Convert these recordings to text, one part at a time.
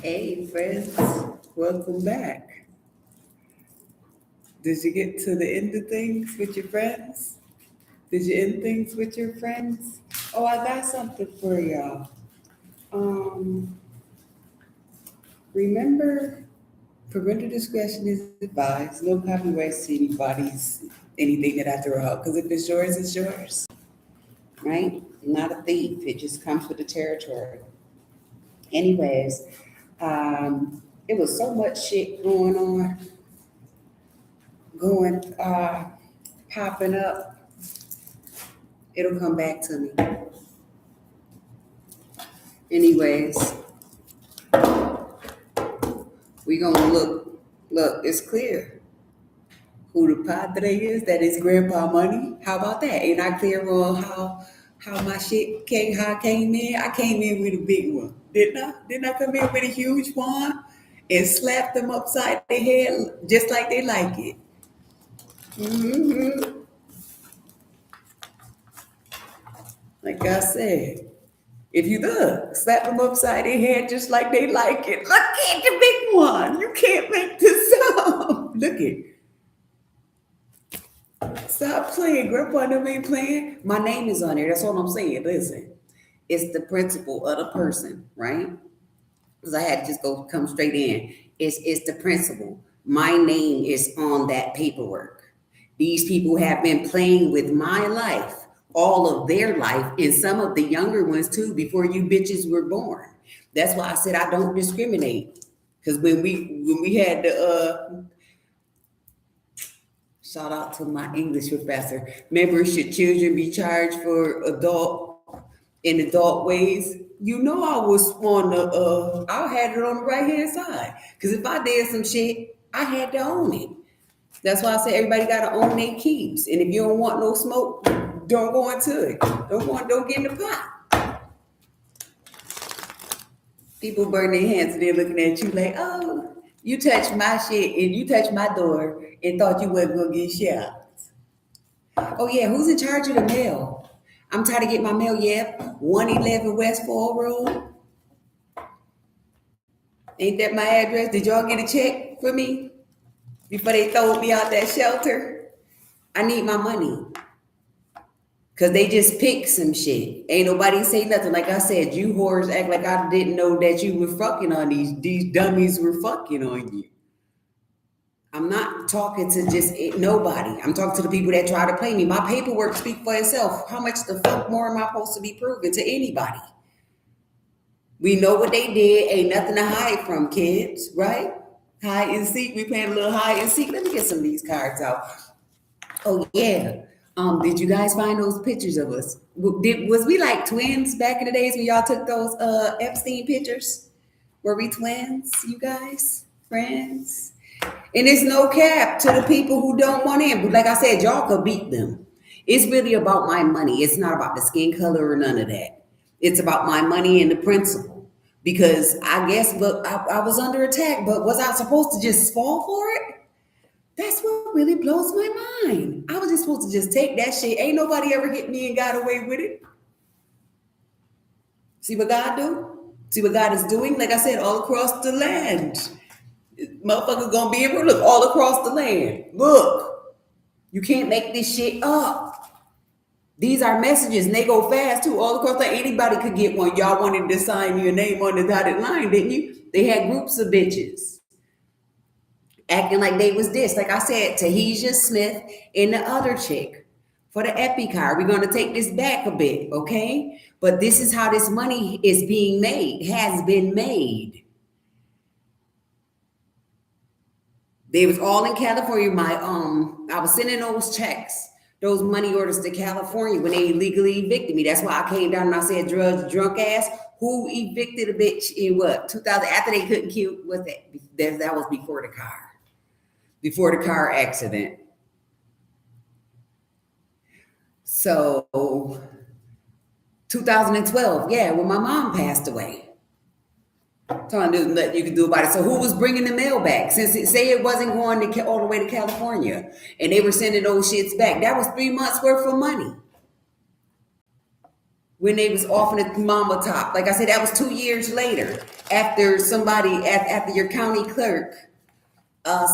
Hey, friends, welcome back. Did you get to the end of things with your friends? Did you end things with your friends? Oh, I got something for y'all. Um, Remember, parental discretion is advised. No copyrights to anybody's anything that I throw out. Because if it's yours, right? I'm not a thief. It just comes with the territory. Anyways, it was so much shit going, popping up. It'll come back to me. Anyways, we gonna look. Look, it's clear who the padre is. That is Grandpa Money. How about that? Ain't I clear on how my shit came? How I came in? I came in with a big one, didn't I? Didn't I come in with a huge one and slap them upside their head just like they like it? hmm Like I said. If you look, slap them upside their head just like they like it. Look at the big one. You can't make this up. Look it. Stop playing. Grandpa never ain't playing. My name is on there. That's all I'm saying. Listen, it's the principle of the person, right? Because I had to just go come straight in. It's the principle. My name is on that paperwork. These people have been playing with my life all of their life, and some of the younger ones too, before you bitches were born. That's why I said I don't discriminate. Because when we had the shout out to my English professor, remember should children be charged for adult ways? You know I was on the I had it on the right hand side. Because if I did some shit, I had to own it. That's why I say everybody gotta own their keeps. And if you don't want no smoke, don't go into it. Don't get in the pot. People burn their hands and they're looking at you like, oh, you touched my shit and you touched my door and thought you wasn't gonna get shot. Oh yeah, who's in charge of the mail? I'm trying to get my mail, yeah. 111 West Fall Road. Ain't that my address? Did y'all get a check for me before they throw me out that shelter? I need my money. Cause they just pick some shit. Ain't nobody say nothing. Like I said, you whores act like I didn't know that you were fucking on these dummies were fucking on you. I'm not talking to just nobody. I'm talking to the people that try to play me. My paperwork speak for itself. How much the fuck more am I supposed to be proving to anybody? We know what they did. Ain't nothing to hide from, kids, right? Hide and seek. We playing a little hide and seek. Let me get some of these cards out. Oh yeah. Did you guys find those pictures of us? Was we like twins back in the days when y'all took those Epstein pictures? Were we twins, you guys? Friends? And it's no cap to the people who don't want in. But like I said, y'all could beat them. It's really about my money. It's not about the skin color or none of that. It's about my money and the principle. Because I guess, look, I was under attack, but was I supposed to just fall for it? That's what really blows my mind. I was just supposed to just take that shit. Ain't nobody ever hit me and got away with it. See what God do? See what God is doing? Like I said, all across the land. Motherfuckers gonna be able to look all across the land. Look, you can't make this shit up. These are messages and they go fast too. All across the anybody could get one. Y'all wanted to sign your name on the dotted line, didn't you? They had groups of bitches acting like they was this. Like I said, Tahisha Smith and the other chick for the Epi card. We're going to take this back a bit, okay? But this is how this money is being made, has been made. They was all in California. I was sending those checks, those money orders to California when they illegally evicted me. That's why I came down and I said, drugs, drunk ass. Who evicted a bitch in what? 2000, after they couldn't kill, what's that? That was before the car accident. So 2012, yeah, when my mom passed away. Telling there's nothing you can do about it. So who was bringing the mail back? Since say it wasn't going all the way to California, and they were sending those shits back. That was 3 months worth of money. when they was offering it mama top. Like I said, that was 2 years later after after your county clerk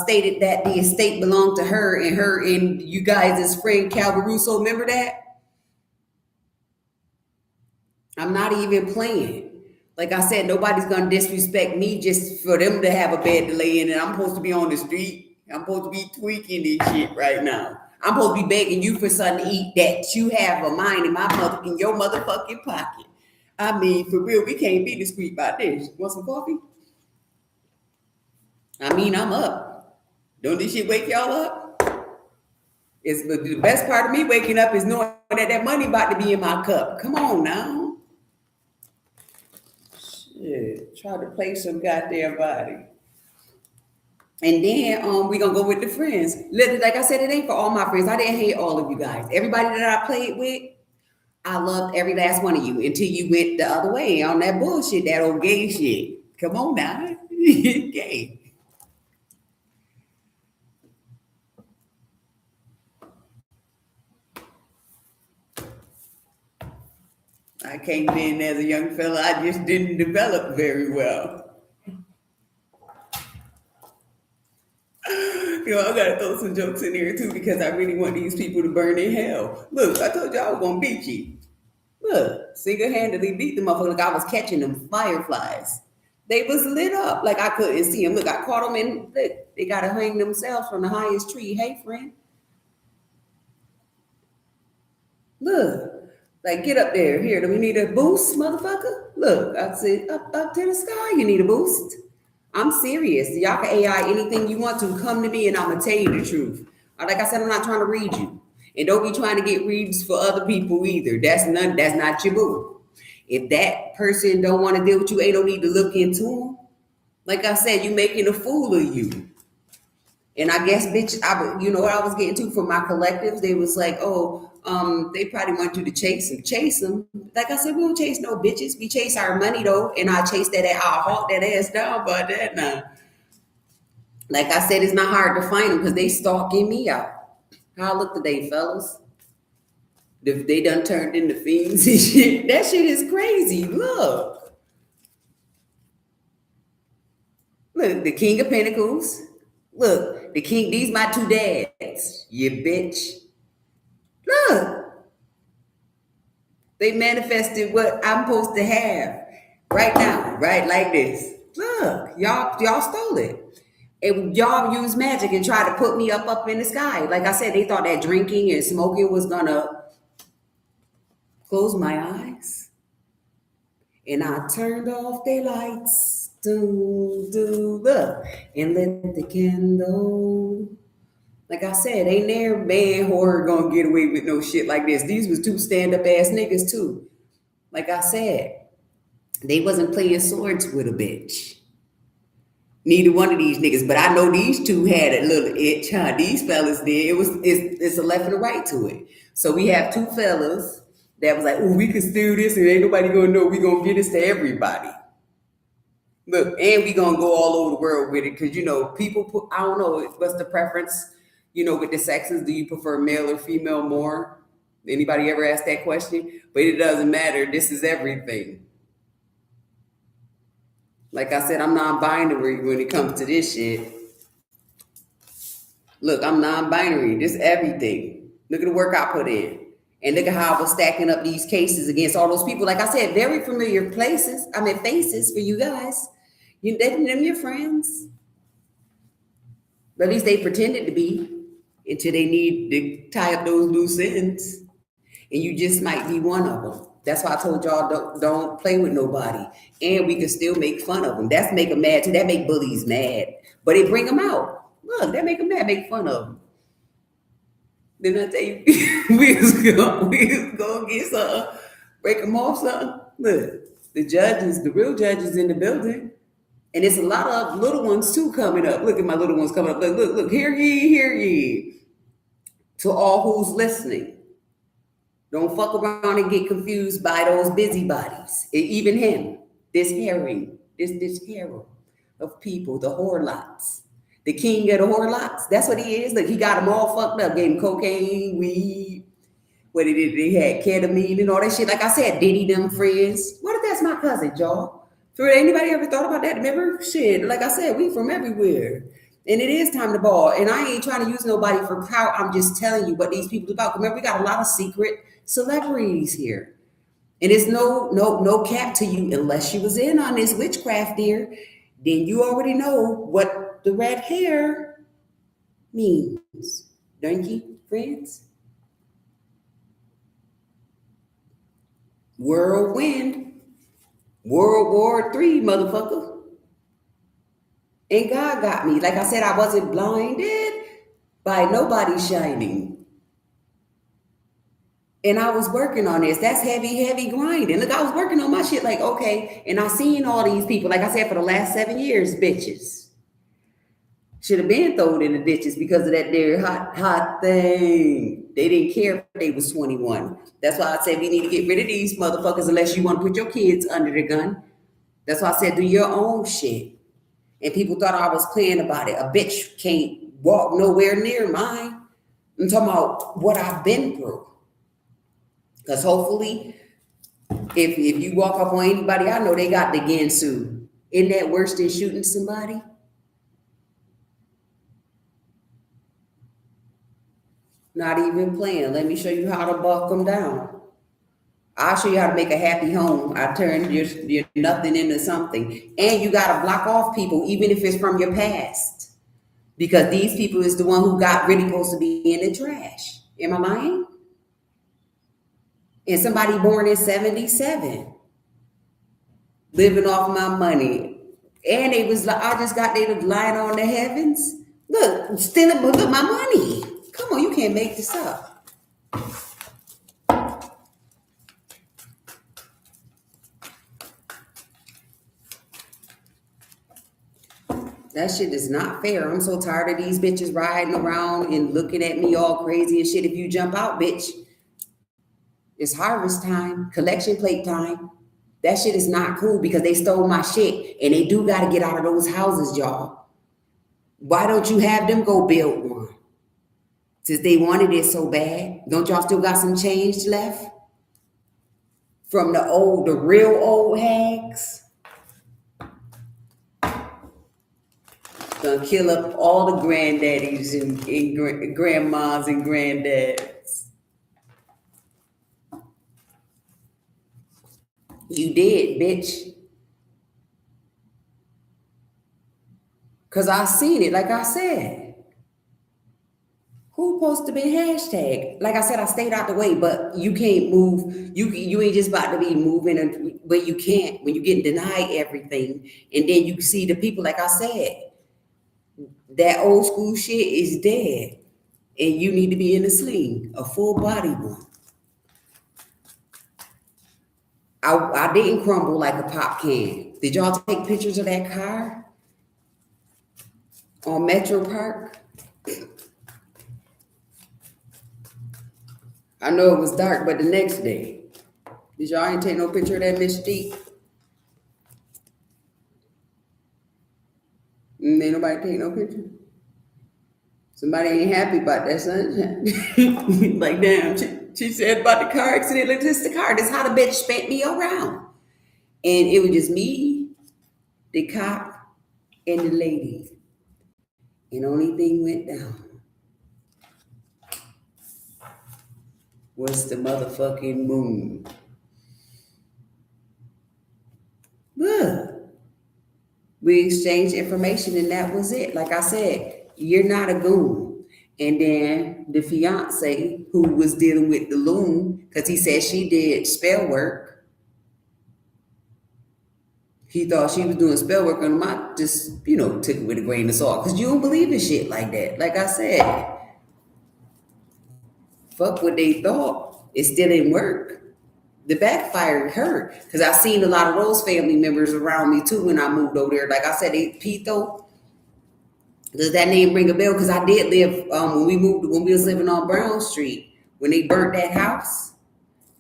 stated that the estate belonged to her and you guys' friend Calvin Russo. Remember that? I'm not even playing. Like I said, nobody's gonna disrespect me just for them to have a bed to lay in, and I'm supposed to be on the street. I'm supposed to be tweaking this shit right now. I'm supposed to be begging you for something to eat that you have a mine in your motherfucking pocket. I mean, for real, we can't be discreet about this. Want some coffee? I mean, I'm up. Don't this shit wake y'all up? It's the best part of me waking up is knowing that money about to be in my cup. Come on now. Shit, try to play some goddamn body. And then we gonna go with the friends. Like I said, it ain't for all my friends. I didn't hate all of you guys. Everybody that I played with, I loved every last one of you until you went the other way on that bullshit, that old gay shit. Come on now. Gay. I came in as a young fella. I just didn't develop very well. I gotta throw some jokes in here too because I really want these people to burn in hell. Look, I told you I was gonna beat you. Look, single-handedly beat the motherfucker like I was catching them fireflies. They was lit up like I couldn't see them. Look, I caught them and look, they gotta hang themselves from the highest tree. Hey, friend. Look, like get up there. Here, do we need a boost, motherfucker? Look, I said up to the sky. You need a boost. I'm serious. Y'all can AI anything you want to. Come to me and I'm gonna tell you the truth. Like I said, I'm not trying to read you. And don't be trying to get reads for other people either. That's not your boo. If that person don't want to deal with you, ain't no need to look into them. Like I said, you making a fool of you. And I guess, bitch, you know what I was getting to from my collectives? They was like, they probably want you to chase them. Like I said, we don't chase no bitches. We chase our money though, and I'll hawk that ass down by that now. Like I said, it's not hard to find them because they stalking me out. How I look today, fellas? They done turned into fiends and shit. That shit is crazy. Look, the King of Pentacles. Look, the king, these my two dads, you bitch. Look, they manifested what I'm supposed to have right now, right like this. Look, y'all stole it. And y'all use magic and try to put me up in the sky. Like I said, they thought that drinking and smoking was gonna close my eyes. And I turned off the lights. Look, and lit the candle. Like I said, ain't there man horror gonna get away with no shit like this. These was two stand-up ass niggas too. Like I said, they wasn't playing swords with a bitch. Neither one of these niggas, but I know these two had a little itch, huh? These fellas did. It's a left and a right to it. So we have two fellas that was like, oh, we can steal this and ain't nobody gonna know. We gonna get this to everybody. Look, and we gonna go all over the world with it because people I don't know what's the preference, with the sexes. Do you prefer male or female more? Anybody ever asked that question? But it doesn't matter. This is everything. Like I said, I'm non-binary when it comes to this shit. Look, I'm non-binary. This is everything. Look at the work I put in. And look at how I was stacking up these cases against all those people. Like I said, very familiar faces for you guys. Them your friends. But at least they pretended to be until they need to tie up those loose ends. And you just might be one of them. That's why I told y'all don't play with nobody. And we can still make fun of them. That's make them mad too. That make bullies mad. But it bring them out. Look, that make them mad, make fun of them. Didn't I tell you we was gonna get something, break them off something? Look, the real judges in the building. And it's a lot of little ones too coming up. Look at my little ones coming up. Look, hear ye. To all who's listening. Don't fuck around and get confused by those busybodies. Even him, this herring, this hero of people, the whorelocks. The king of the whorelocks. That's what he is. Look, he got them all fucked up. Gave him cocaine, weed, what it is, they had ketamine and all that shit. Like I said, Diddy them friends. What if that's my cousin, y'all? For anybody ever thought about that? Remember, shit. Like I said, we from everywhere, and it is time to ball. And I ain't trying to use nobody for power. I'm just telling you what these people about. Remember, we got a lot of secret celebrities here, and it's no cap to you unless you was in on this witchcraft, dear. Then you already know what the red hair means, don't you, friends? Whirlwind, World War III, motherfucker. And God got me. Like I said, I wasn't blinded by nobody shining. And I was working on this. That's heavy, heavy grinding. Look, I was working on my shit like, okay. And I seen all these people, like I said, for the last 7 years, bitches. Should have been thrown in the ditches because of that there hot thing. They didn't care if they was 21. That's why I said we need to get rid of these motherfuckers unless you want to put your kids under the gun. That's why I said do your own shit. And people thought I was playing about it. A bitch can't walk nowhere near mine. I'm talking about what I've been through. Because hopefully, if you walk up on anybody, I know they got the Ginsu. Isn't that worse than shooting somebody? Not even playing. Let me show you how to buck them down. I'll show you how to make a happy home. I turn your nothing into something. And you got to block off people, even if it's from your past. Because these people is the one who got really supposed to be in the trash. Am I lying? And somebody born in 77. Living off my money. And they was like, I just got there lying on the heavens. Look, stealing my money. Come on, you can't make this up. That shit is not fair. I'm so tired of these bitches riding around and looking at me all crazy and shit. If you jump out, bitch, it's harvest time, collection plate time. That shit is not cool because they stole my shit and they do got to get out of those houses, y'all. Why don't you have them go build one? Since they wanted it so bad, don't y'all still got some change left? From the real old hags? Gonna kill up all the granddaddies and grandmas and granddads. You did, bitch. Because I seen it, like I said. Who supposed to be hashtag? Like I said, I stayed out the way, but you can't move. You ain't just about to be moving, but you can't when you get denied everything. And then you see the people, like I said, that old school shit is dead. And you need to be in a sling, a full body one. I didn't crumble like a pop can. Did y'all take pictures of that car on Metro Park? I know it was dark, but the next day, did y'all ain't take no picture of that Mystique? Ain't nobody take no picture. Somebody ain't happy about that sunshine. Like, damn, she said about the car accident. Look, this is the car. This is how the bitch spent me around. And it was just me, the cop, and the lady. And only thing went down was the motherfucking moon. Look. We exchanged information and that was it. Like I said, you're not a goon. And then the fiance who was dealing with the loon, because he said she did spell work. He thought she was doing spell work on him. I just, took it with a grain of salt. Because you don't believe in shit like that. Like I said, fuck what they thought. It still didn't work. The backfire hurt because I seen a lot of those family members around me too when I moved over there. Like I said, Pito. Does that name ring a bell? Because I did live when we was living on Brown Street when they burnt that house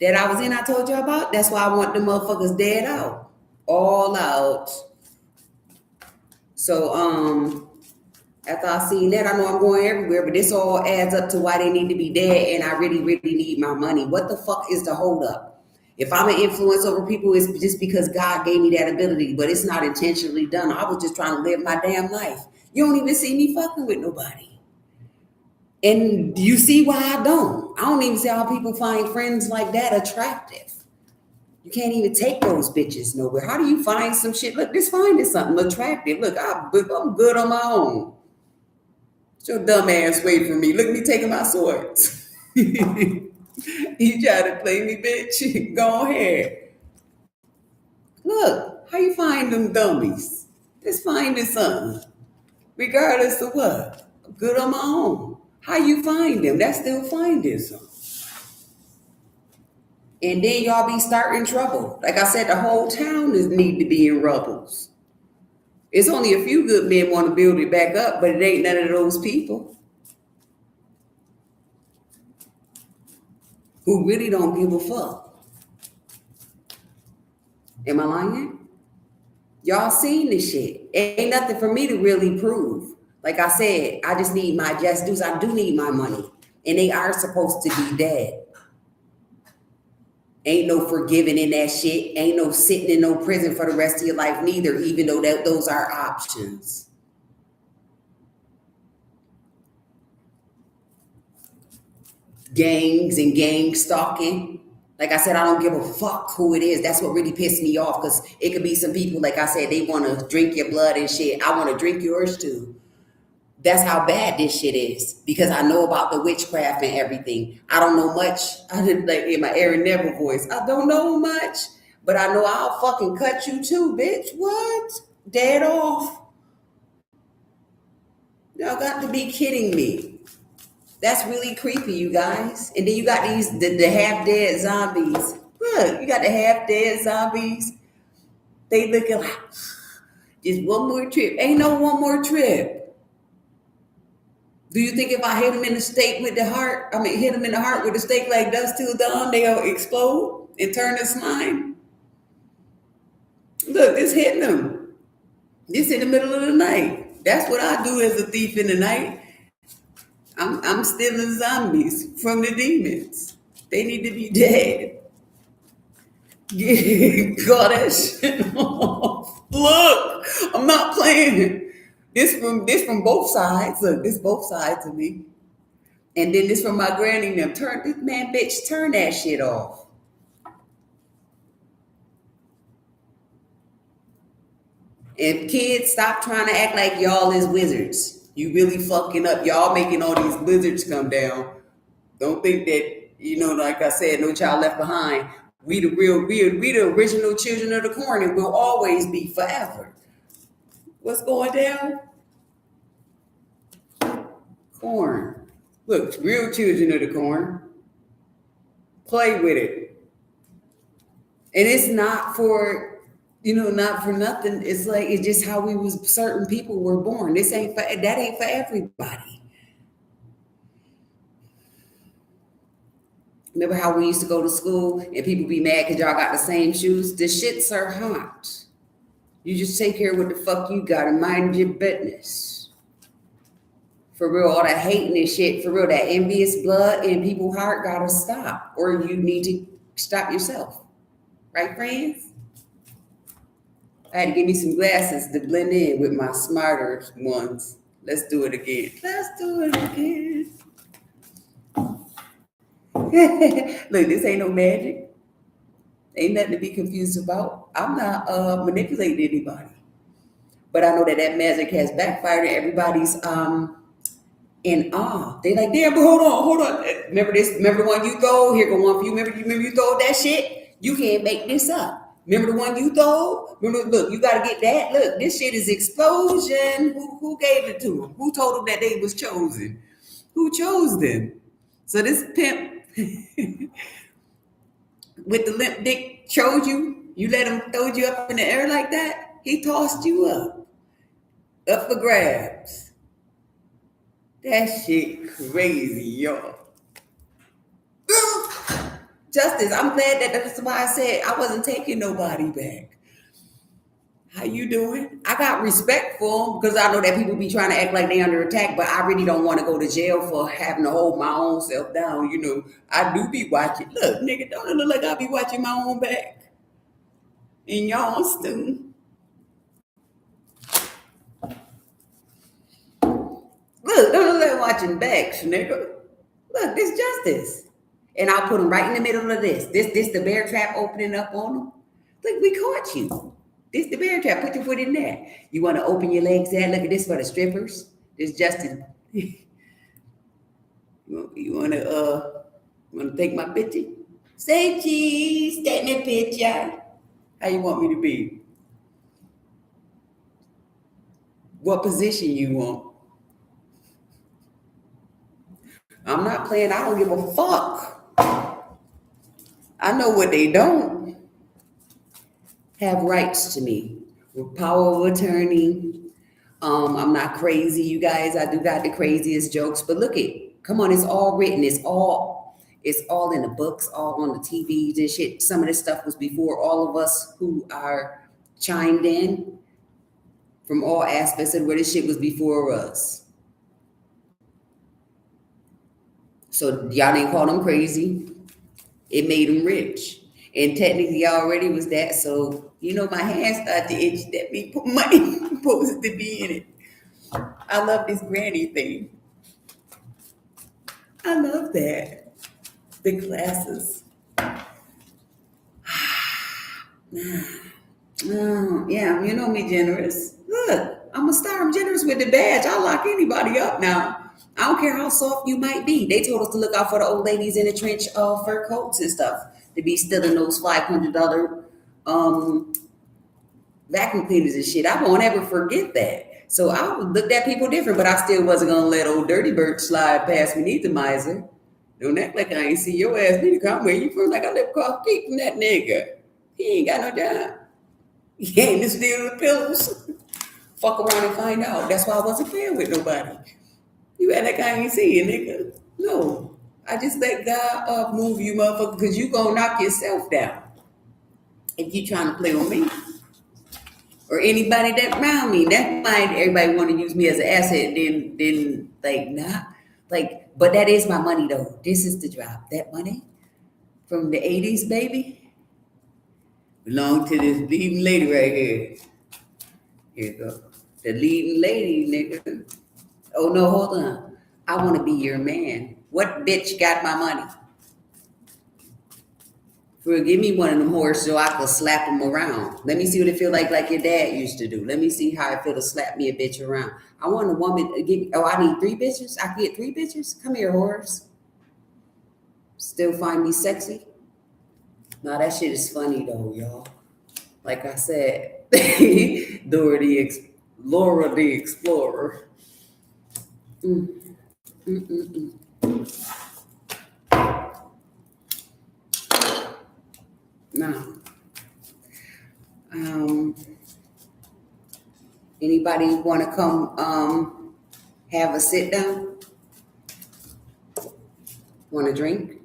that I was in. I told you about. That's why I want the motherfuckers dead out, all out. So After I seen that, I know I'm going everywhere, but this all adds up to why they need to be dead, and I really, really need my money. What the fuck is the hold up? If I'm an influence over people, it's just because God gave me that ability, but it's not intentionally done. I was just trying to live my damn life. You don't even see me fucking with nobody. And you see why I don't. I don't even see how people find friends like that attractive. You can't even take those bitches nowhere. How do you find some shit? Look, just finding something attractive. Look, I'm good on my own. It's your dumb ass wait for me. Look at me taking my swords. You try to play me, bitch? Go ahead. Look, how you find them dummies? Just finding something. Regardless of what. I'm good on my own. How you find them? That's still finding something. And then y'all be starting trouble. Like I said, the whole town is need to be in rubbles. It's only a few good men want to build it back up, but it ain't none of those people who really don't give a fuck. Am I lying? Y'all seen this shit. Ain't nothing for me to really prove. Like I said, I just need my just dues. I do need my money. And they are supposed to be dead. Ain't no forgiving in that shit. Ain't no sitting in no prison for the rest of your life neither, even though those are options. Gangs and gang stalking. Like I said, I don't give a fuck who it is. That's what really pissed me off, because it could be some people, like I said, they want to drink your blood and shit. I want to drink yours too. That's how bad this shit is, because I know about the witchcraft and everything. I don't know much. I didn't, like in my Aaron Neville voice, I don't know much, but I know I'll fucking cut you too, bitch. What? Dead off? Y'all got to be kidding me. That's really creepy, you guys. And then you got the half dead zombies. Look, you got the half dead zombies. They looking like just one more trip. Ain't no one more trip. Do you think if I hit them in the stake with the heart, hit them in the heart with the stake like Dust Till Dawn, they'll explode and turn to slime? Look, it's hitting them. It's in the middle of the night. That's what I do as a thief in the night. I'm stealing zombies from the demons. They need to be dead. Call that shit off. Look, I'm not playing. This from both sides. Look, this both sides of me. And then this from my granny and them. Turn that shit off. And kids, stop trying to act like y'all is wizards. You really fucking up. Y'all making all these lizards come down. Don't think that, like I said, No Child Left Behind. We the original children of the corn, and will always be forever. What's going down? Corn. Look, real children of the corn. Play with it. And it's not for, not for nothing. It's like, it's just how certain people were born. That ain't for everybody. Remember how we used to go to school and people be mad because y'all got the same shoes? The shits are hot. You just take care of what the fuck you got and mind your business. For real, all that hating and shit, for real, that envious blood in people's heart gotta stop. Or you need to stop yourself. Right, friends? I had to give me some glasses to blend in with my smarter ones. Let's do it again. Look, this ain't no magic. Ain't nothing to be confused about. I'm not manipulating anybody. But I know that magic has backfired and everybody's in awe. They like, damn, but hold on. Remember the one you throw? Here go one for you. Remember you throw that shit? You can't make this up. Remember the one you throw? Look, you gotta get that. Look, this shit is explosion. Who gave it to them? Who told them that they was chosen? Who chose them? So this pimp with the limp dick chose you. You let him throw you up in the air like that. He tossed you up for grabs. That shit crazy, y'all. Justice. I'm glad that's why I said I wasn't taking nobody back. How you doing? I got respect for them because I know that people be trying to act like they under attack, but I really don't want to go to jail for having to hold my own self down. You know, I do be watching. Look, nigga, don't it look like I be watching my own back in y'all too. Look, don't look like I'm watching backs, nigga. Look, this justice. And I'll put them right in the middle of this. This the bear trap opening up on them. Look, we caught you. This the bear trap. Put your foot in there. You want to open your legs there? Look at this for the strippers. This Justin. You want to take my picture? Say cheese. Take me picture. How you want me to be? What position you want? I'm not playing. I don't give a fuck. I know what they don't have rights to me with power of attorney. I'm not crazy, you guys. I do got the craziest jokes, but look it. Come on, it's all written. It's all in the books, all on the TVs and shit. Some of this stuff was before all of us who are chimed in from all aspects of where this shit was before us. So y'all didn't call them crazy. It made them rich. And technically I already was that. So, you know, my hands start to itch. That me put money supposed to be in it. I love this granny thing. I love that. The classes. Yeah, you know me generous. Look, I'm a star. I'm generous with the badge. I'll lock anybody up now. I don't care how soft you might be. They told us to look out for the old ladies in the trench fur coats and stuff. To be stealing those $500 vacuum cleaners and shit. I won't ever forget that. So I looked at people different, but I still wasn't gonna let old Dirty Bird slide past me neither, miser. Don't act like I ain't see your ass need to come where you from. Like I live across the street from that nigga. He ain't got no job. He ain't to steal the pillows. Fuck around and find out. That's why I wasn't playing with nobody. You act like I ain't see you, nigga. No. I just let God move you, motherfucker, because you gonna knock yourself down if you trying to play on me. Or anybody that around me. That might everybody want to use me as an asset, then like nah. Like, but that is my money though. This is the drop. That money from the 80s, baby, belong to this leading lady right here. Here you go. The leading lady, nigga. Oh no, hold on. I want to be your man. What bitch got my money? Give me one of them horses so I could slap them around. Let me see what it feel like your dad used to do. Let me see how it feel to slap me a bitch around. I want a woman to give. Oh, I need 3 bitches. I can get 3 bitches. Come here, horse. Still find me sexy? Nah, that shit is funny though, y'all. Like I said, Laura the Explorer. Now, anybody want to come have a sit down? Want a drink?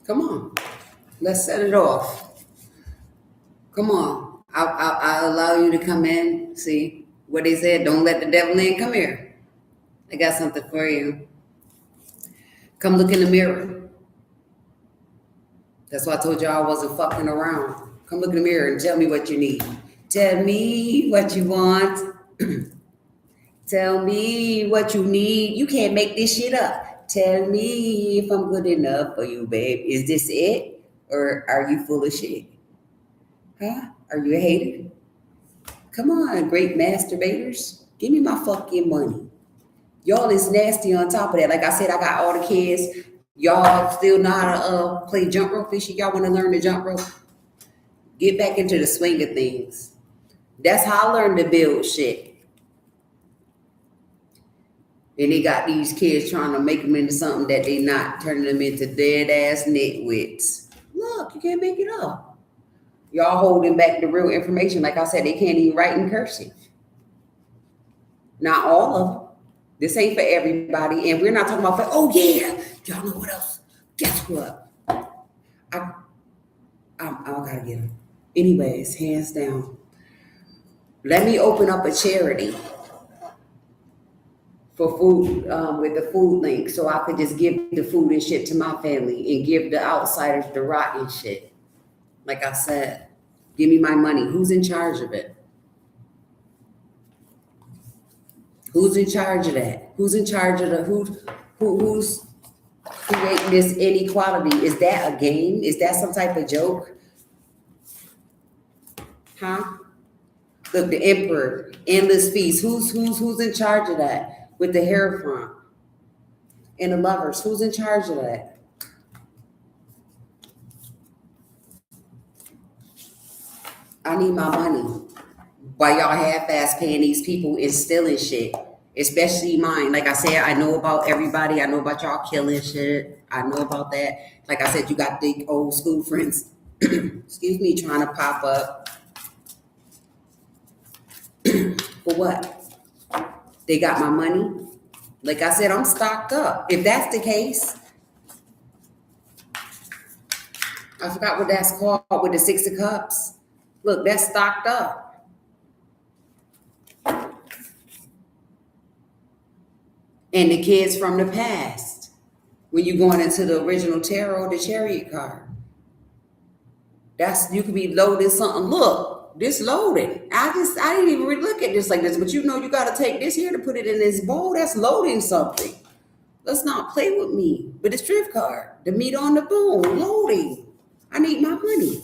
Come on, let's set it off. Come on, I'll allow you to come in. See what they said? Don't let the devil in. Come here. I got something for you. Come look in the mirror. That's why I told you I wasn't fucking around. Come look in the mirror and tell me what you need. Tell me what you want. Tell me what you need. You can't make this shit up. Tell me if I'm good enough for you, babe. Is this it? Or are you full of shit? Huh? Are you a hater? Come on, great masturbators. Give me my fucking money. Y'all is nasty on top of that. Like I said, I got all the kids. Y'all still know how to play jump rope and shit. Y'all want to learn the jump rope? Get back into the swing of things. That's how I learned to build shit. And they got these kids trying to make them into something that they not, turning them into dead ass nitwits. Look, you can't make it up. Y'all holding back the real information. Like I said, they can't even write in cursive. Not all of them. This ain't for everybody. And we're not talking about, oh yeah, y'all know what else? Guess what? I gotta get them. Anyways, hands down. Let me open up a charity for food with the food link so I could just give the food and shit to my family and give the outsiders the rotten shit. Like I said, give me my money. Who's in charge of it? Who's in charge of that? Who's in charge of the who's creating this inequality? Is that a game? Is that some type of joke? Huh? Look, the emperor, endless feast. Who's in charge of that? With the hair front and the lovers, who's in charge of that? I need my money. While y'all half-ass paying these people and stealing shit, especially mine. Like I said, I know about everybody. I know about y'all killing shit. I know about that. Like I said, you got the old school friends, excuse me, trying to pop up. For what? They got my money. Like I said, I'm stocked up. If that's the case, I forgot what that's called with the Six of Cups. Look, that's stocked up. And the kids from the past. When you going into the original tarot, the Chariot card. That's, you could be loading something. Look, this loaded. I didn't even really look at this like this, but you know you gotta take this here to put it in this bowl. That's loading something. Let's not play with me. But the strip card, the meat on the bone, loading. I need my money.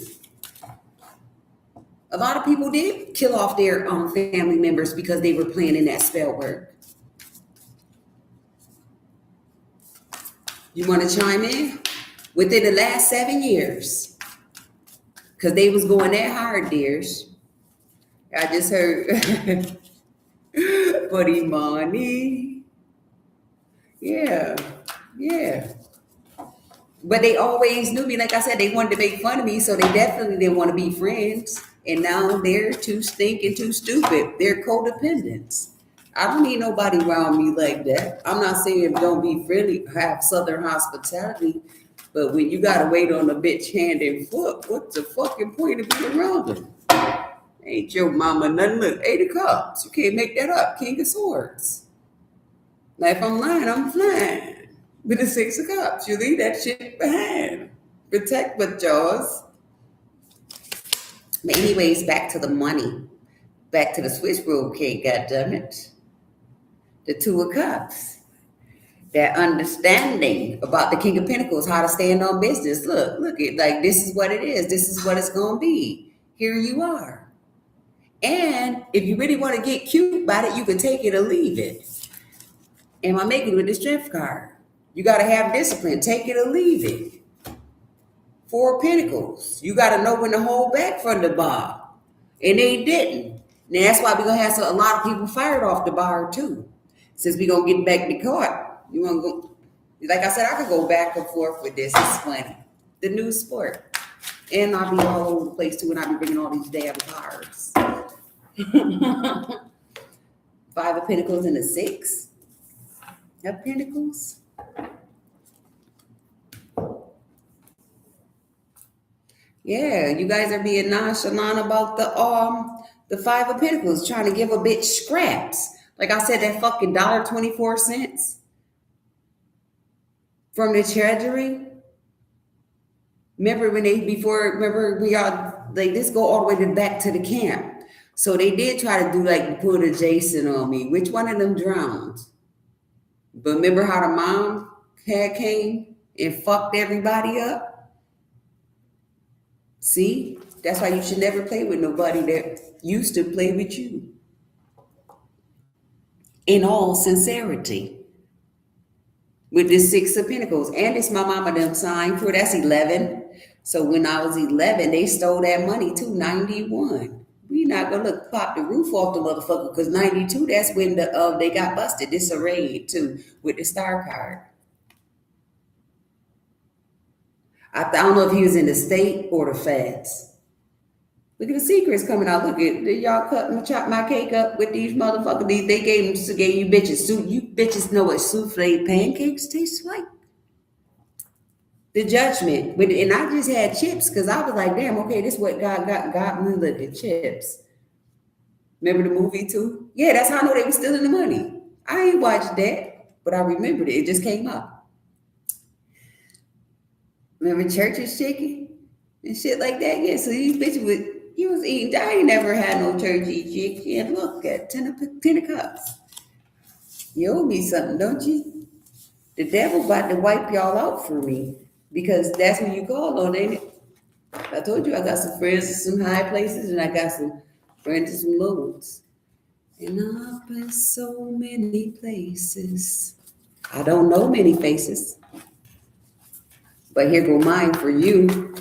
A lot of people did kill off their family members because they were playing in that spell work. You want to chime in? Within the last 7 years, because they was going that hard, dears. I just heard for the money. Yeah. But they always knew me. Like I said, they wanted to make fun of me, so they definitely didn't want to be friends. And now they're too stinking, too stupid. They're codependents. I don't need nobody around me like that. I'm not saying don't be friendly, have Southern hospitality, but when you gotta wait on a bitch hand and foot, what's the fucking point of being around them? Ain't your mama nothing. Look, 8 of Cups. You can't make that up. King of Swords. Now, if I'm lying, I'm flying. With the 6 of Cups, you leave that shit behind. Protect with jaws. But anyways, back to the money. Back to the switchboard king, goddammit. The 2 of Cups. That understanding about the King of Pentacles, how to stand on business. Look it, like this is what it is. This is what it's gonna be. Here you are. And if you really want to get cute about it, you can take it or leave it. Am I making it with the Strength card? You got to have discipline. Take it or leave it. 4 of Pentacles. You got to know when to hold back from the bar. And they didn't. Now, that's why we're going to have a lot of people fired off the bar, too. Since we're going to get back to court. You want to go? Like I said, I could go back and forth with this. It's funny. The new sport. And I'll be all over the place, too, and I'll be bringing all these damn cards. 5 of Pentacles and a 6 of Pentacles. Yeah, you guys are being nonchalant about the 5 of Pentacles, trying to give a bitch scraps. Like I said, that fucking $1.24 from the Treasury. Remember when we all, like, this go all the way back to the camp. So they did try to do, like, put a Jason on me. Which one of them drowned? But remember how the mom came and fucked everybody up? See? That's why you should never play with nobody that used to play with you. In all sincerity. With this 6 of Pentacles. And it's my mama them signed for. That's 11. So when I was 11, they stole that money too. 91. We not gonna pop the roof off the motherfucker, because 92, that's when they got busted. This a raid too with the Star card. I don't know if he was in the state or the feds. Look at the secrets coming out. Look at y'all chop my cake up with these motherfuckers. They gave you bitches. You bitches know what souffle pancakes taste like. The judgment, and I just had chips because I was like, damn, okay, this is what God got me. Look at chips. Remember the movie too? Yeah, that's how I know they were stealing the money. I ain't watched that, but I remembered it. It just came up. Remember Church's chicken and shit like that? Yeah, so these bitches you was eating. I ain't never had no churchy chicken. Look at 10 of cups. You owe me something, don't you? The devil about to wipe y'all out for me because that's what you call on, ain't it? I told you I got some friends in some high places and I got some friends in some low ones. And I've been so many places. I don't know many faces. But here go mine for you.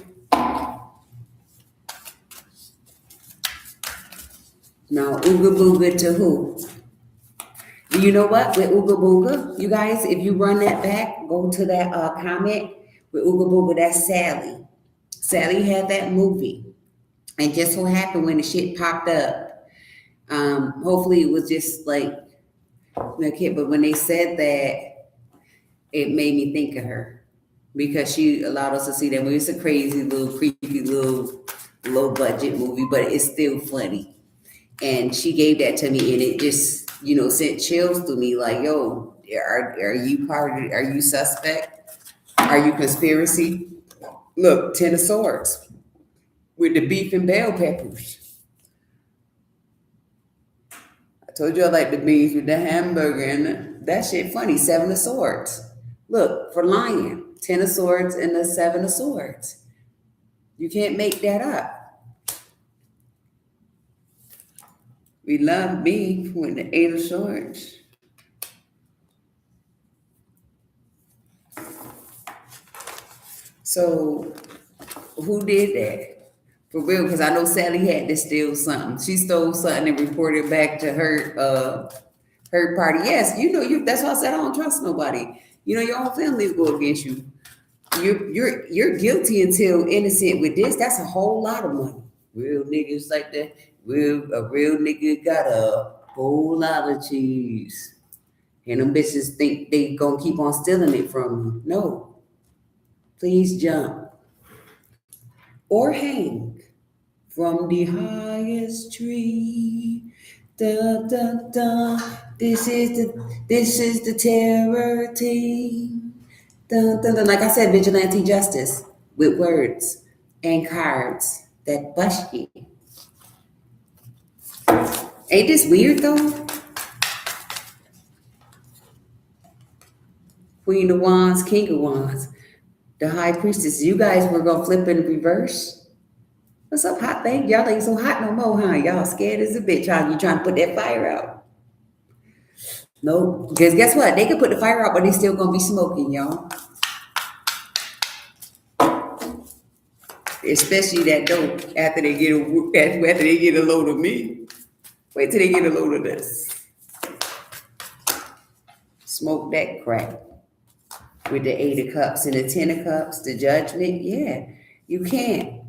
Now, Ooga Booga to who? Do you know what? With Ooga Booga, you guys, if you run that back, go to that comment with Ooga Booga, that's Sally. Sally had that movie. And just so happened when the shit popped up, hopefully it was just like the kid, but when they said that, it made me think of her because she allowed us to see that movie. It's a crazy little, creepy little, low budget movie, but it's still funny. And she gave that to me, and it just, sent chills through me. Like, yo, are you are you suspect? Are you conspiracy? Look, 10 of Swords with the beef and bell peppers. I told you I like the beans with the hamburger, and that shit funny. 7 of Swords. Look, for lying, 10 of Swords and the 7 of Swords. You can't make that up. We love beef with the 8 of Swords. So, who did that? For real, because I know Sally had to steal something. She stole something and reported back to her party. Yes, that's why I said I don't trust nobody. Your own family will go against you. You're guilty until innocent with this. That's a whole lot of money. Real niggas like that. A real nigga got a whole lot of cheese. And them bitches think they gonna keep on stealing it from you. No. Please jump. Or hang from the highest tree. Da, da, da. This is the terror team. Dun, dun, dun. Like I said, vigilante justice with words and cards that bust you. Ain't this weird though? Queen of Wands, King of Wands, the High Priestess. You guys were gonna flip in reverse. What's up, hot thing? Y'all ain't so hot no more, huh? Y'all scared as a bitch, huh? You trying to put that fire out? No, because guess what? They can put the fire out, but they still gonna be smoking, y'all. Especially that dope after they get a load of me. Wait till they get a load of this. Smoke that crack with the 8 of Cups and the 10 of Cups, the Judgment. Yeah, you can't.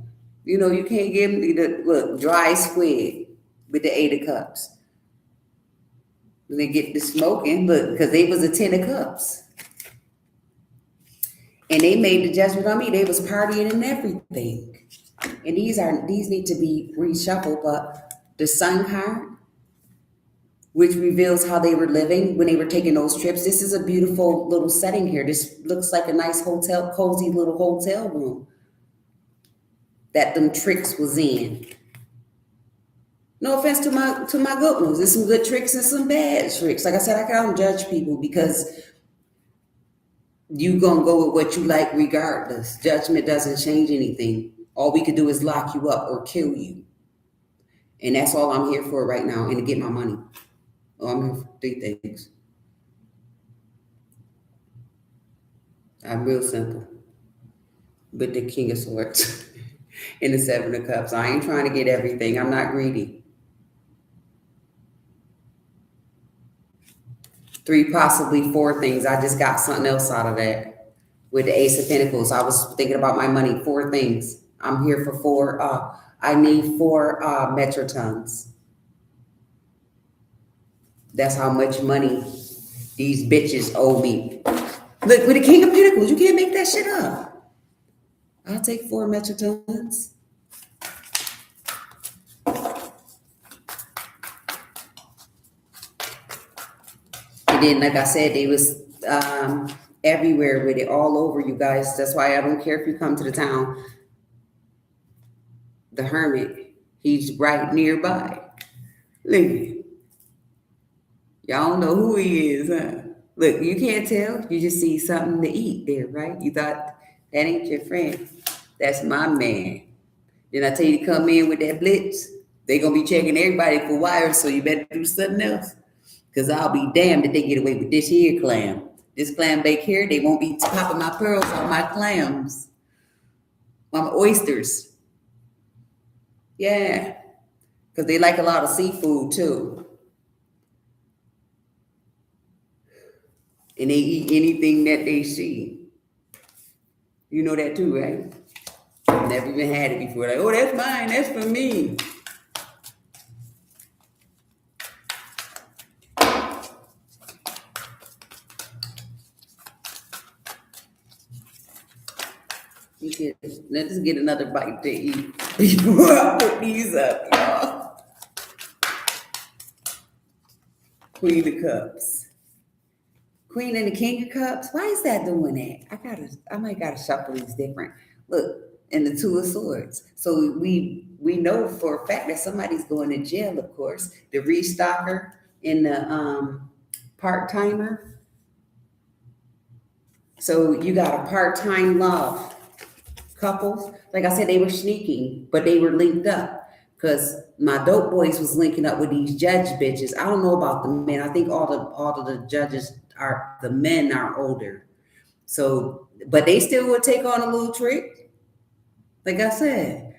You can't give me the dry squid with the 8 of Cups. When they get the smoking, look, because they was a 10 of Cups. And they made the judgment on me. They was partying and everything. And these need to be reshuffled, but the Sun card, which reveals how they were living when they were taking those trips. This is a beautiful little setting here. This looks like a nice cozy little hotel room that them tricks was in. No offense to my good ones. There's some good tricks and some bad tricks. Like I said, I don't judge people because you gonna go with what you like regardless. Judgment doesn't change anything. All we could do is lock you up or kill you. And that's all I'm here for right now, and to get my money. I'm here for 3 things. I'm real simple. But the King of Swords and the 7 of Cups. I ain't trying to get everything. I'm not greedy. 3, possibly 4 things. I just got something else out of that. With the Ace of Pentacles, I was thinking about my money. 4 things. I'm here for 4. I need 4 metrotons. That's how much money these bitches owe me. Look, with the King of Pentacles, you can't make that shit up. I'll take 4 metrotons. And then, like I said, they was everywhere with it, all over, you guys. That's why I don't care if you come to the town. The Hermit, he's right nearby. Look, y'all don't know who he is, huh? Look, you can't tell. You just see something to eat there, right? You thought that ain't your friend. That's my man. Then I tell you to come in with that blitz. They gonna be checking everybody for wires, so you better do something else. Cause I'll be damned if they get away with this here clam. This clam bake here, they won't be popping my pearls on my clams. My oysters. Yeah. Cause they like a lot of seafood too. And they eat anything that they see. You know that too, right? Never even had it before. Like, oh, that's mine. That's for me. Let's get another bite to eat before I put these up, y'all. Queen of Cups. Queen and the King of Cups. Why is that doing that? I might gotta shuffle these different. Look, and the Two of Swords. So we know for a fact that somebody's going to jail, of course. The restocker and the part-timer. So you got a part-time love couple. Like I said, they were sneaking, but they were linked up. Because my dope boys was linking up with these judge bitches. I don't know about the men. I think all of the judges the men are older. So, but they still would take on a little trick. Like I said,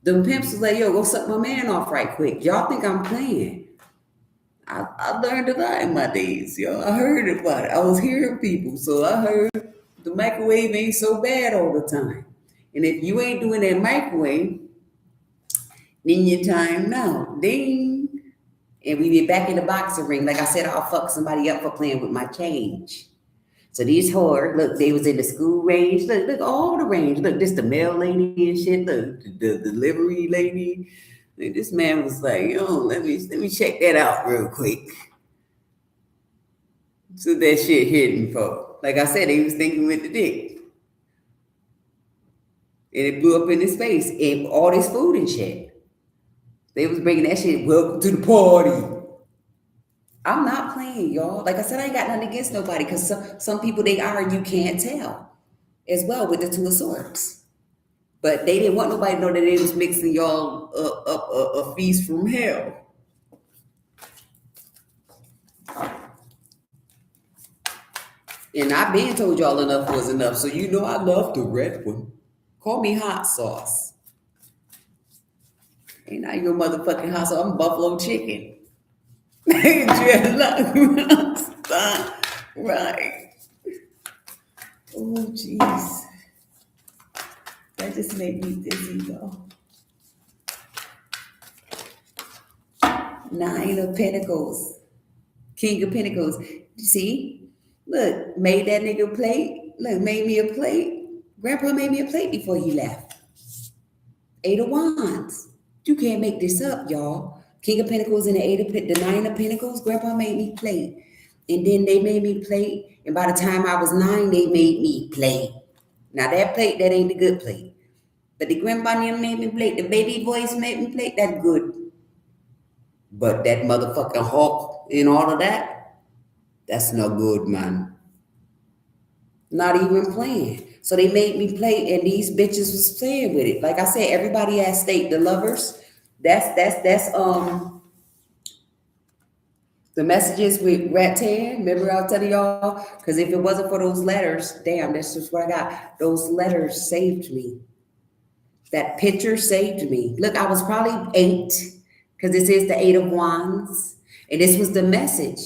the pimps was like, yo, go suck my man off right quick. Y'all think I'm playing. I learned a lot in my days, yo. I heard about it. I was hearing people. So I heard the microwave ain't so bad all the time. And if you ain't doing that microwave, then your time now. Ding. And we be back in the boxing ring. Like I said, I'll fuck somebody up for playing with my change. So these whores, look, they was in the school range. Look, all the range. Look, this the mail lady and shit. Look, the delivery lady. Look, this man was like, yo, let me check that out real quick. So that shit hidden for. Like I said, he was thinking with the dick. And it blew up in his face. And all this food and shit. They was bringing that shit, welcome to the party. I'm not playing, y'all. Like I said, I ain't got nothing against nobody because some people they are and you can't tell as well with the Two of Swords. But they didn't want nobody to know that they was mixing y'all up a feast from hell. And I've been told y'all enough was enough, so you know I love the red one. Call me hot sauce. Ain't I your motherfucking hot sauce? I'm buffalo chicken. Right. Oh, jeez. That just made me dizzy, though. 9 of Pentacles. King of Pentacles. You see? Look, made that nigga plate. Look, made me a plate. Grandpa made me a plate before he left. 8 of Wands. You can't make this up, y'all. King of Pentacles and the 9 of Pentacles. Grandpa made me plate. And then they made me plate. And by the time I was 9, they made me plate. Now that plate, that ain't the good plate. But the grandpa made me plate. The baby voice made me plate. That's good. But that motherfucking hawk and all of that, that's no good, man. Not even playing. So they made me play, and these bitches was playing with it. Like I said, everybody at stake. The lovers. That's the messages with Rattan. Remember I was telling y'all? Because if it wasn't for those letters, damn, that's just what I got. Those letters saved me. That picture saved me. Look, I was probably 8 because this is the 8 of Wands. And this was the message.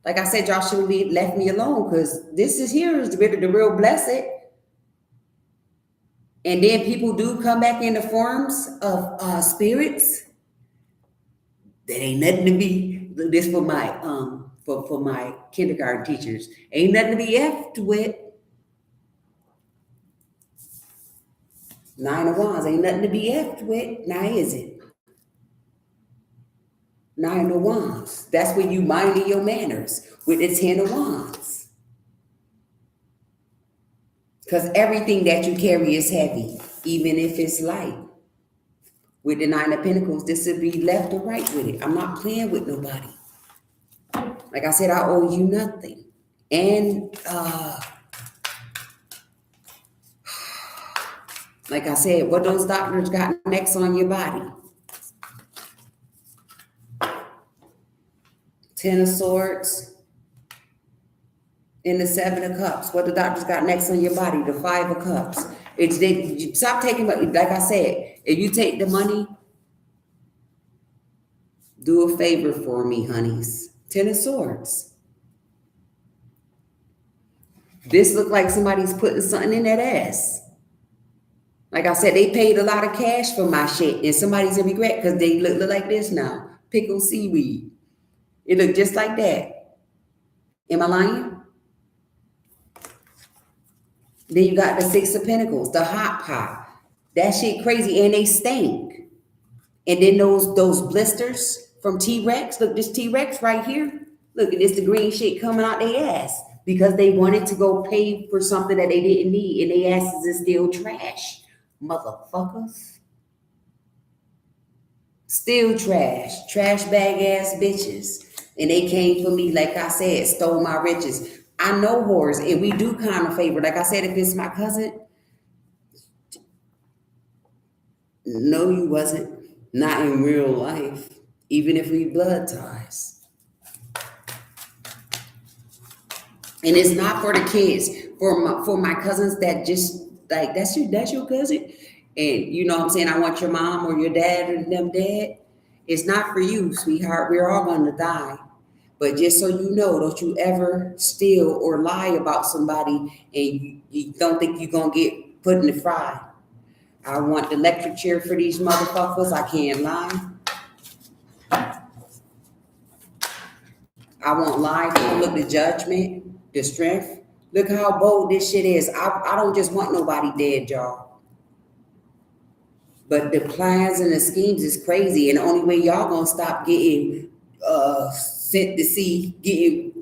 Like I said, y'all should have left me alone because this is here is the real blessed. And then people do come back in the forms of spirits. That ain't nothing to be. This for my for my kindergarten teachers. Ain't nothing to be effed with. Nine of Wands ain't nothing to be effed with. Now is it? Nine of Wands. That's when you minding your manners with the Ten of Wands. Because everything that you carry is heavy, even if it's light. With the Nine of Pentacles, this would be left or right with it. I'm not playing with nobody. Like I said, I owe you nothing. And like I said, what those doctors got next on your body? Ten of Swords and the Seven of Cups. What the doctors got next on your body? The Five of Cups. Stop taking, like I said, if you take the money, do a favor for me, honeys. Ten of Swords. This look like somebody's putting something in that ass. Like I said, they paid a lot of cash for my shit, and somebody's in regret because they look like this now. Pickled seaweed. It look just like that. Am I lying? Then you got the Six of Pentacles, the hot pot. That shit crazy, and they stink. And then those blisters from T-Rex. Look, this T-Rex right here. Look, and it's the green shit coming out their ass because they wanted to go pay for something that they didn't need, and their asses is still trash. Motherfuckers. Still trash. Trash bag ass bitches. And they came for me, like I said, stole my riches. I know whores, and we do kind of favor. Like I said, if it's my cousin, no, you wasn't. Not in real life, even if we blood ties. And it's not for the kids, for my cousins that just like that's your cousin, and you know what I'm saying, I want your mom or your dad or them dead. It's not for you, sweetheart. We're all gonna die. But just so you know, don't you ever steal or lie about somebody and you don't think you're gonna get put in the fry. I want the electric chair for these motherfuckers. I can't lie. I won't lie. Look, the judgment, the strength. Look how bold this shit is. I don't just want nobody dead, y'all. But the plans and the schemes is crazy. And the only way y'all gonna stop getting sent to sea, getting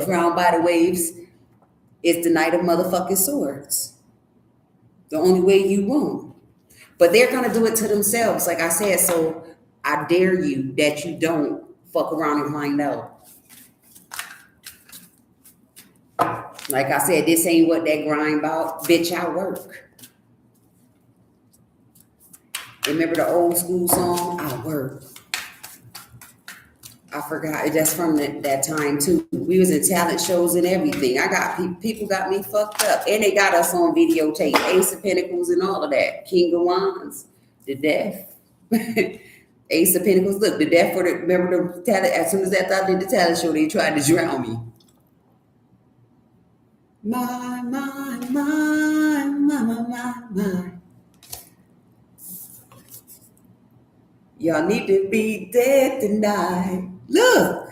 drowned by the waves is the Knight of motherfucking Swords. The only way you won't. But they're gonna do it to themselves, like I said. So I dare you that you don't fuck around and find out. Like I said, this ain't what that grind about. Bitch, I work. Remember the old school song? I work. I forgot. That's from that time too. We was in talent shows and everything. I got people got me fucked up, and they got us on videotape. Ace of Pentacles and all of that. King of Wands, the death. Ace of Pentacles. Look, the death for the. Remember the talent? As soon as I did the talent show, they tried to drown me. My. Y'all need to be dead tonight. Look,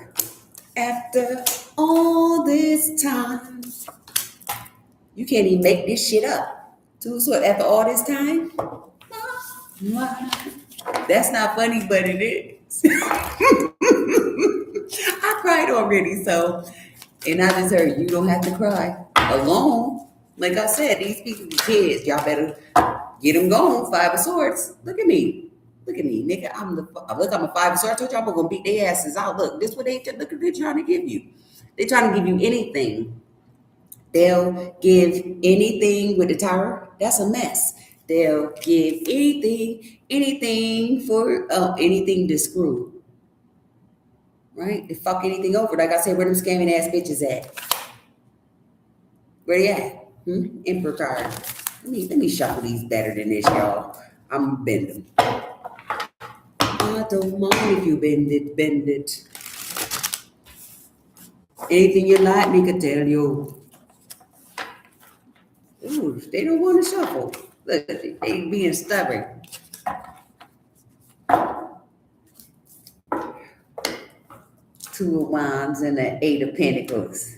after all this time, you can't even make this shit up. So after all this time, that's not funny, but it is. I cried already, so, and I just heard you don't have to cry alone. Like I said, these people be kids. Y'all better get them going. Five of Swords. Look at me. Look at me, nigga. I'm a Five of Swords. I told y'all I'm gonna beat their asses out. Look, this what they're trying to give you. They're trying to give you anything. They'll give anything with the Tower. That's a mess. They'll give anything for anything to screw. Right? They fuck anything over. Like I said, where them scamming ass bitches at? Where they at? Emperor card. Let me shuffle these better than this, y'all. I'm bend them. I don't mind if you bend it. Anything you like, me could tell you. Ooh, they don't want to shuffle. Look, they being stubborn. Two of Wands and the Eight of Pentacles.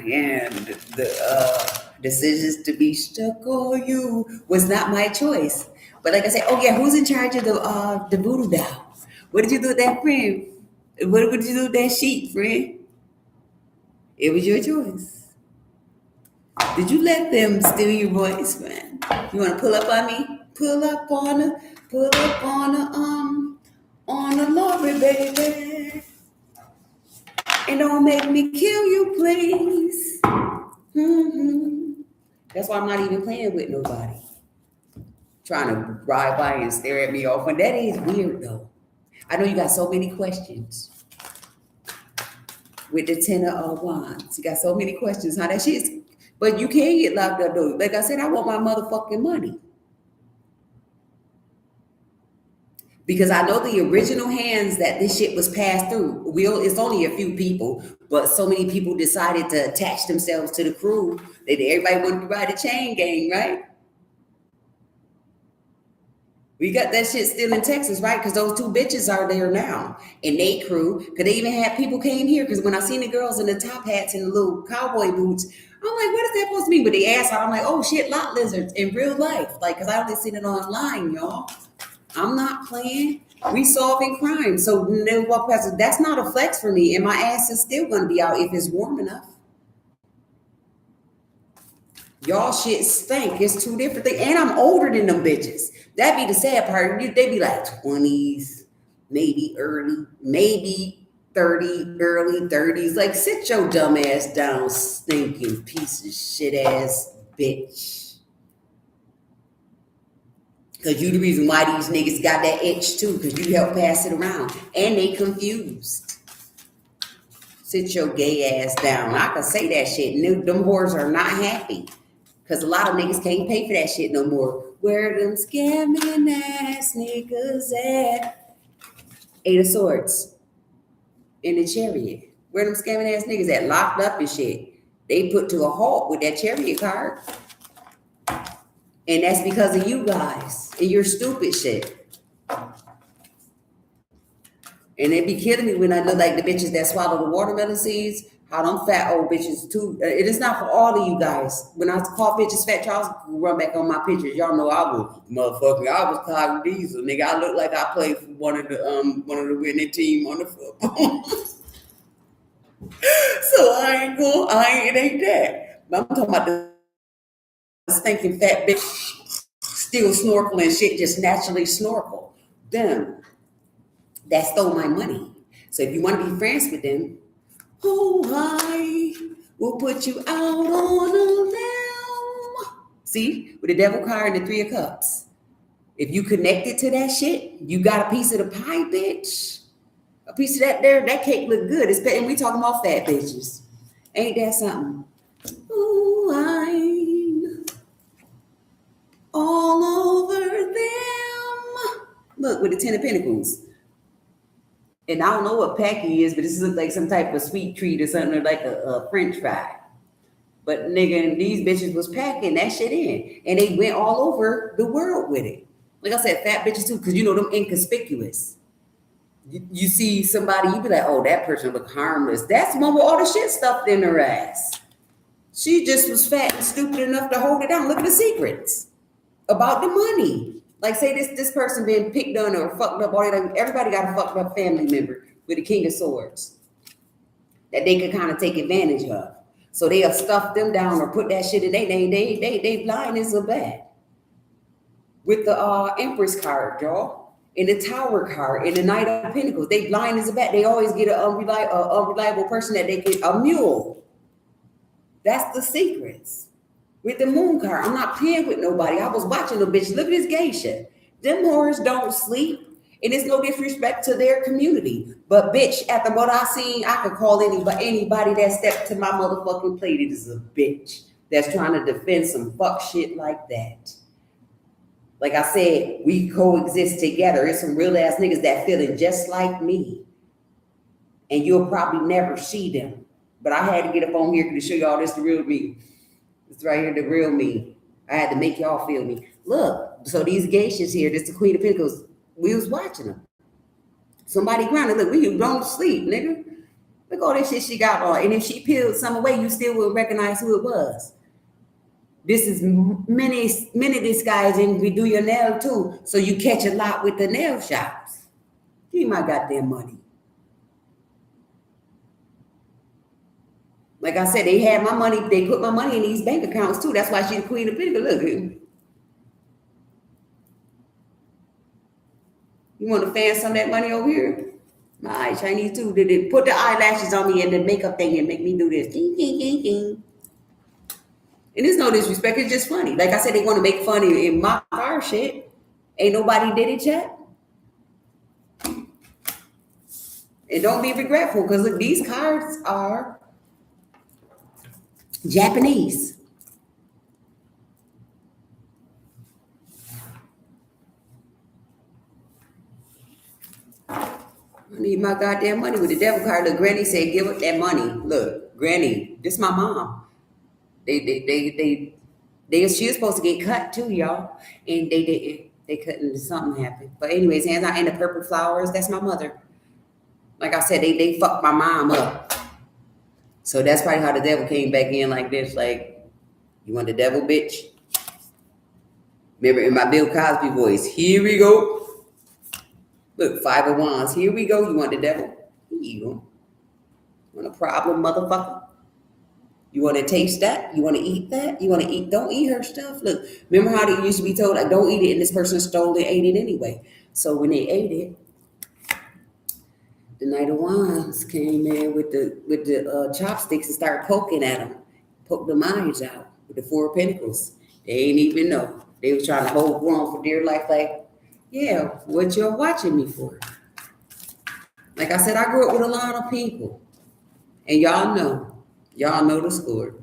And the decisions to be stuck on you was not my choice. But like I said, oh yeah, who's in charge of the voodoo doll? What did you do with that friend? What did you do with that sheet, friend? It was your choice. Did you let them steal your voice, man? You want to pull up on me? Pull up on the Lord, baby. And don't make me kill you, please. Mm-hmm. That's why I'm not even playing with nobody. Trying to ride by and stare at me off. And that is weird, though. I know you got so many questions with the Ten of Wands. You got so many questions. How that shit's, but you can get locked up, though. Like I said, I want my motherfucking money. Because I know the original hands that this shit was passed through. It's only a few people, but so many people decided to attach themselves to the crew that everybody wanted to ride a chain gang, right? We got that shit still in Texas, right? Because those two bitches are there now. And they crew, because they even had people came here. Because when I seen the girls in the top hats and the little cowboy boots, I'm like, what is that supposed to mean? But they asked, I'm like, oh shit, lot lizards in real life. Like, because I only seen it online, y'all. I'm not playing. We solving crime. So that's not a flex for me. And my ass is still going to be out if it's warm enough. Y'all shit stink. It's two different things. And I'm older than them bitches. That be the sad part. They be like 20s, maybe early, maybe 30, early 30s. Like, sit your dumb ass down, stinking piece of shit ass bitch. Because you the reason why these niggas got that itch too, because you helped pass it around. And they confused. Sit your gay ass down. I can say that shit. Them whores are not happy. Because a lot of niggas can't pay for that shit no more. Where them scamming ass niggas at? Eight of Swords. In the Chariot. Where them scamming ass niggas at? Locked up and shit. They put to a halt with that Chariot card. And that's because of you guys and your stupid shit. And it be killing me when I look like the bitches that swallow the watermelon seeds. How them fat old bitches too. It is not for all of you guys. When I call bitches fat, y'all run back on my pictures. Y'all know I was Kyle Diesel, nigga. I look like I played for one of the winning team on the football. So it ain't that. But I'm talking about the stinking fat bitch. Still snorkel and shit, just naturally snorkel. Them that stole my money. So if you want to be friends with them, I will put you out on a limb. See, with the devil card and the Three of Cups. If you connected to that shit, you got a piece of the pie, bitch. A piece of that cake look good. And we talking about fat bitches. Ain't that something? All over them. Look, with the Ten of Pentacles. And I don't know what Packy is, but this looks like some type of sweet treat or something, like a French fry. But nigga, these bitches was packing that shit in. And they went all over the world with it. Like I said, fat bitches too, because you know them inconspicuous. You see somebody, you be like, oh, that person look harmless. That's one with all the shit stuffed in her ass. She just was fat and stupid enough to hold it down. Look at the secrets about the money. Like, say this person been picked on or fucked up. Everybody got a fucked up family member with the King of Swords that they could kind of take advantage of. So they'll stuff them down or put that shit in their name. They blind as a bat. With the Empress card, y'all. In the Tower card, in the Knight of Pentacles. They blind as a bat. They always get an unreliable person that they get a mule. That's the secrets. With the Moon card, I'm not playing with nobody. I was watching the bitch. Look at this gay shit. Them whores don't sleep. And it's no disrespect to their community. But bitch, after what I seen, I could call anybody that stepped to my motherfucking plate. It is a bitch that's trying to defend some fuck shit like that. Like I said, we coexist together. It's some real ass niggas that feeling just like me. And you'll probably never see them. But I had to get up on here to show y'all this the real me. It's right here, the real me. I had to make y'all feel me. Look, so these geishas here, this the Queen of Pentacles, we was watching them. Somebody grounded. Look, we don't sleep, nigga. Look all that shit she got on. And if she peeled some away, you still would recognize who it was. This is many disguising. We do your nail too. So you catch a lot with the nail shops. Give me my goddamn money. Like I said, they had my money. They put my money in these bank accounts too. That's why she's the Queen of Pentacles. Look, you want to fan some of that money over here? My Chinese too. They put the eyelashes on me and the makeup thing and make me do this. Ding, ding, ding, ding. And it's no disrespect. It's just funny. Like I said, they want to make fun and mock our shit. Ain't nobody did it yet. And don't be regretful because look, these cards are Japanese. I need my goddamn money with the devil card. Look, Granny said, give up that money. Look, Granny, this my mom. She was supposed to get cut too, y'all. And they didn't. They couldn't, something happened. But anyways, hands out, and the purple flowers, that's my mother. Like I said, they fucked my mom up. So that's probably how the devil came back in like this. Like, you want the devil, bitch? Remember in my Bill Cosby voice, here we go. Look, 5 of Wands, here we go. You want the devil? Here you go. Want a problem, motherfucker? You want to taste that? You want to eat that? You want to eat? Don't eat her stuff. Look, remember how they used to be told, like, don't eat it, and this person stole it, ate it anyway. So when they ate it, the Knight of Wands came in with the chopsticks and started poking at them, poke the eyes out with the 4 of Pentacles. They ain't even know. They was trying to hold on for dear life, like, yeah, what you're watching me for? Like I said, I grew up with a lot of people, and y'all know the score.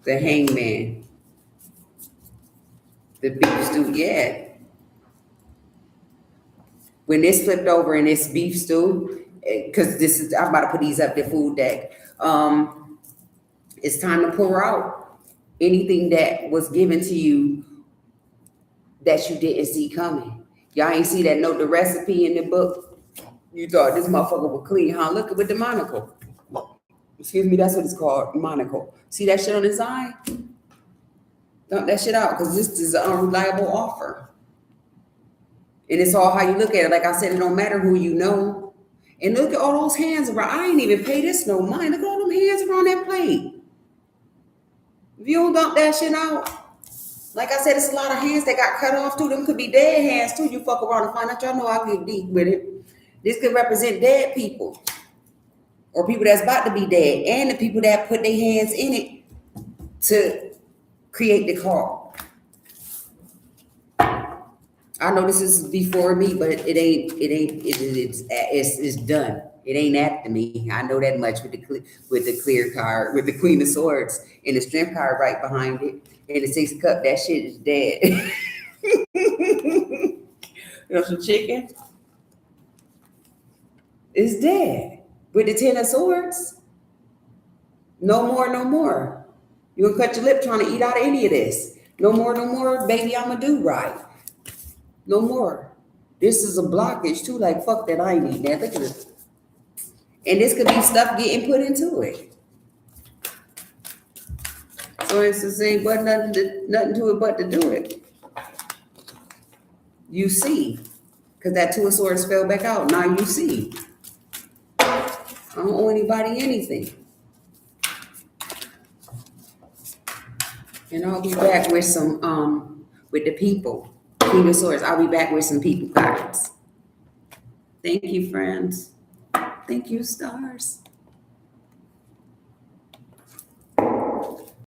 The Hangman, the beef stew, yeah. When this flipped over in this beef stew, because I'm about to put these up the food deck. It's time to pour out anything that was given to you that you didn't see coming. Y'all ain't see that note, the recipe in the book. You thought this motherfucker was clean, huh? Look at with the monocle. Excuse me, that's what it's called, monocle. See that shit on his eye? Dump that shit out because this is an unreliable offer. And it's all how you look at it. Like I said, it don't matter who you know. And look at all those hands around. I ain't even pay this no mind. Look at all them hands around that plate. If you don't dump that shit out, like I said, it's a lot of hands that got cut off too. Them could be dead hands too. You fuck around and find out. Y'all know I get deep with it. This could represent dead people or people that's about to be dead and the people that put their hands in it to create the call. I know this is before me, but it's done. It ain't after me. I know that much with the clear card, with the Queen of Swords and the Strength card right behind it, and the 6 of Cups. That shit is dead. You know, some chicken. It's dead. With the 10 of Swords, no more, no more. You gonna cut your lip trying to eat out of any of this. No more, baby, I'ma do right. No more. This is a blockage too. Like, fuck that, I ain't eating that. Look at this. And this could be stuff getting put into it. So it's the same, but nothing to it but to do it. You see, because that 2 of Swords fell back out. Now you see. I don't owe anybody anything. And I'll be back with some with the people. Queen of Swords. I'll be back with some people cards. Thank you, friends. Thank you, stars.